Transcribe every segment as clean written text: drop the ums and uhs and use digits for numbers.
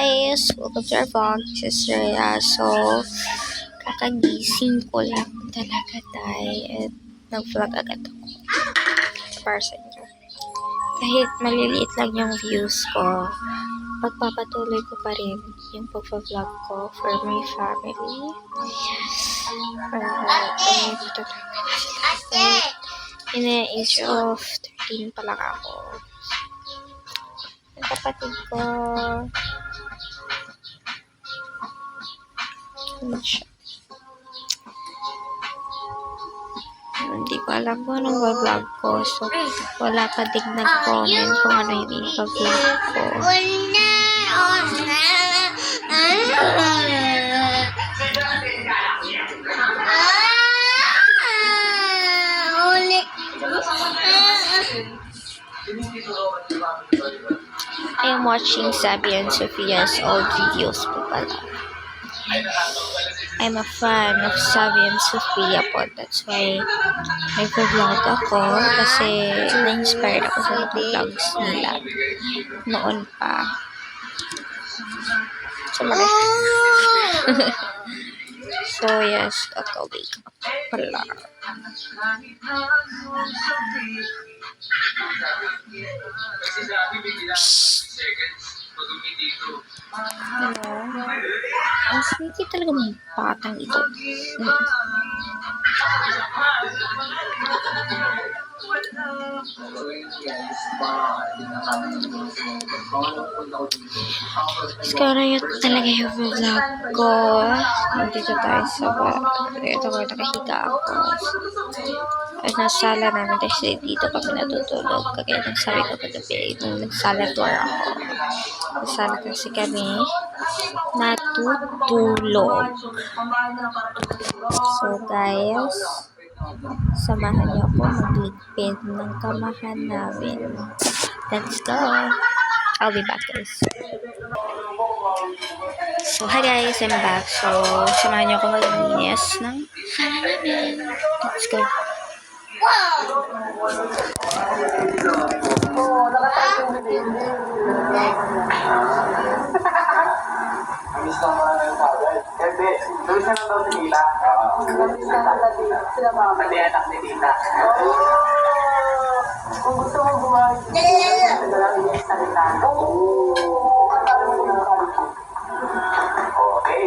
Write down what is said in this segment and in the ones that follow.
guys! Welcome to our vlog. This is Rhea. So, kakagising ko lang talaga tayo at nag-vlog agad ako para sa inyo. Kahit maliliit lang yung views ko, pagpapatuloy ko pa rin yung pag-vlog ko for my family. In the age of 13 pa lang ako. Ang kapatid ko, hindi ko alam kung anong vlog ko. So, wala pa din nag-comment kung ano yung ipag-vlog ko. I am watching Sabi and Sophia's old videos po pala. I'm a fan of Sabi and Sophia po. That's why nag-vlog ako kasi na-inspired ako sa mga vlogs nila noon pa. So yes, kakawake up pala. Ang sneaky talaga ng batang ito. Sekarang yun talaga yung vlog ko. Nandito tayo sa ito ko nakahiga ako. At nasala namin kasi dito kami natutulog. Kagaya ng sabi ko kagabi, nung nagsala tour ako. Nagsala kasi kami natutulog. So guys, samahan niyo ako magligpid ng kamahan namin. Let's go! I'll be back guys. So hi guys, I'm back. So samahan niyo ako maglinis ng kamahan namin. Let's go! Miss lang mga ng tawag. Kasi, doon siya nang daw si Tita. Pati anak ni Tita. Kung gusto mo bumalik, sa dalawin niya sa Tita. Okay.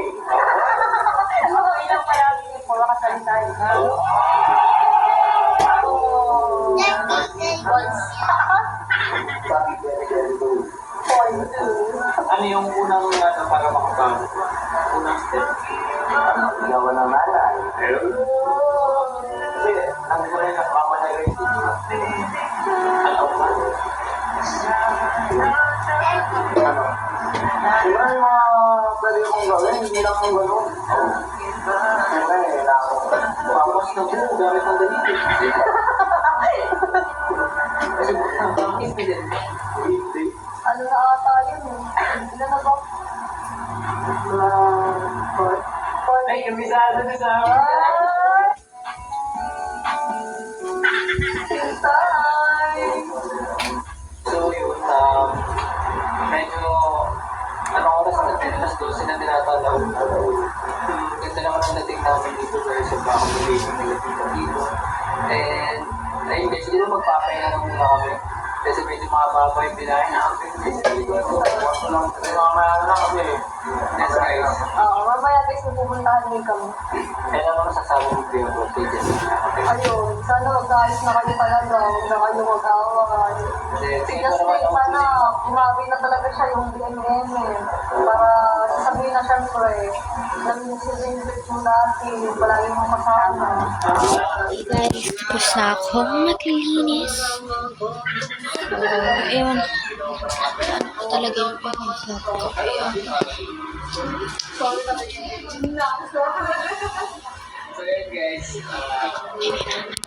Ano, ilang palagi niyo po makasalita yun? Ano yung unang para makabago? Unang step? Gawa ng nanay. Kasi, ang gulay na pamanagay dito. Ano ba? Ano? Diba yung mga pwede kong gawin? Hindi lang yung gano'n. Siyempre, tapos na po, gamit ng dalito. Kasi, ang bakit din? Ano na ata yun eh? Ano na ba? Ay, kamisado na sa akin. So yun, medyo anong oras natin? Alas 12 na tinatalaw. Ganda naman ang dating namin dito guys sa accommodation nila dito. And ayun guys, hindi na magpapahinga na muna kami. Kasi medyo makababa yung binahin namin. Mamaya na kami eh. Yes guys. Oo, mamaya guys pupuntahan din kami. Kaya naman sasabi mo kayo po. Ayun, sana mag-ayos na kayo talaga. Huwag na kayo mag-away. Si Justin sana, grabe na talaga siya yung BMM eh. Para sasabihin na syempre, nag-celebrate mo dati, palagi mong kasama. Hey guys, tapos na akong maglinis. Ewan, ano ko talaga yung pag-vlog ko kaya.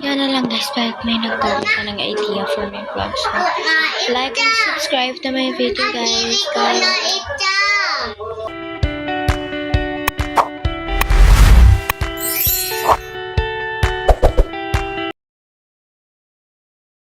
Yan na lang guys, kahit may nagkaroon ka ng idea for my vlogs. Like and subscribe to my video guys. Bye!